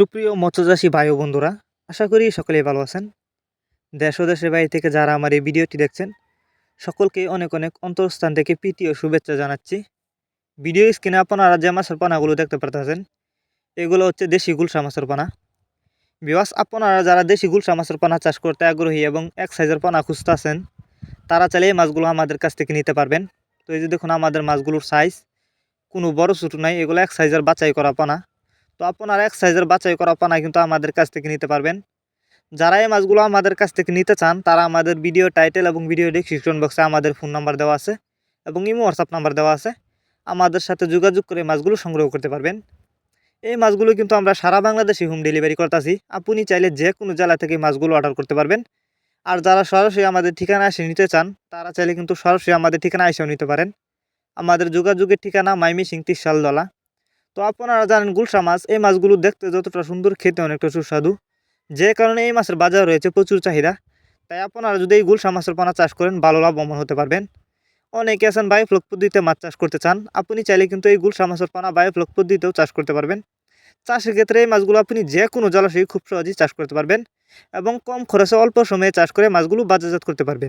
সুপ্রিয় মৎস্যচাষী ভাই ও বন্ধুরা, আশা করি সকলেই ভালো আছেন। দেশ ও দেশের বাইরে থেকে যারা আমার এই ভিডিওটি দেখছেন সকলকে অনেক অনেক অন্তরস্থান থেকে প্রীতি ও শুভেচ্ছা জানাচ্ছি। ভিডিও স্ক্রিনে আপনারা যে মাছের পানাগুলো দেখতে পারতেছেন এগুলো হচ্ছে দেশি গুলশা মাছের পানা। ভিউয়ার্স, আপনারা যারা দেশি গুলশা মাছের পানা চাষ করতে আগ্রহী এবং এক সাইজের পানা খুঁজতেছেন তারা চাইলে এই মাছগুলো আমাদের কাছ থেকে নিতে পারবেন। তো এই যে দেখুন আমাদের মাছগুলোর সাইজ কোনো বড় ছোটো নাই, এগুলো এক সাইজের বাছাই করা পানা। তো আপনারা এক সাইজের বাছাই করা পানা কিন্তু আমাদের কাছ থেকে নিতে পারবেন। যারা এই মাছগুলো আমাদের কাছ থেকে নিতে চান তারা আমাদের ভিডিও টাইটেল এবং ভিডিও ডেসক্রিপশন বক্সে আমাদের ফোন নাম্বার দেওয়া আছে এবং ইমো হোয়াটসঅ্যাপ নাম্বার দেওয়া আছে, আমাদের সাথে যোগাযোগ করে মাছগুলো সংগ্রহ করতে পারবেন। এই মাছগুলো কিন্তু আমরা সারা বাংলাদেশে হোম ডেলিভারি করতেছি। আপনি চাইলে যে কোনো জেলা থেকে মাছগুলো অর্ডার করতে পারবেন। আর যারা সরাসরি আমাদের ঠিকানা এসে নিতে চান তারা চাইলে কিন্তু সরাসরি আমাদের ঠিকানা এসেও নিতে পারেন। আমাদের যোগাযোগের ঠিকানা মাইমিসিং তিরশালদলা। তো আপনারা জানেন গুলশা মাছ, এই মাছগুলো দেখতে যতটা সুন্দর খেতে অনেকটা সুস্বাদু, যে কারণে এই মাছের বাজার রয়েছে প্রচুর চাহিদা। তাই আপনারা যদি এই গুলশা মাছের পোনা চাষ করেন ভালো লাভবান হতে পারবেন। অনেকে আছেন বায়োফ্লক পদ্ধতিতে মাছ চাষ করতে চান, আপনি চাইলে কিন্তু এই গুলশা মাছের পোনা বায়োফ্লক পদ্ধতিতেও চাষ করতে পারবেন। চাষের ক্ষেত্রে এই মাছগুলো আপনি যে কোনো জলাশয়ে খুব সহজেই চাষ করতে পারবেন এবং কম খরচে অল্প সময়ে চাষ করে মাছগুলো বাজারজাত করতে পারবেন।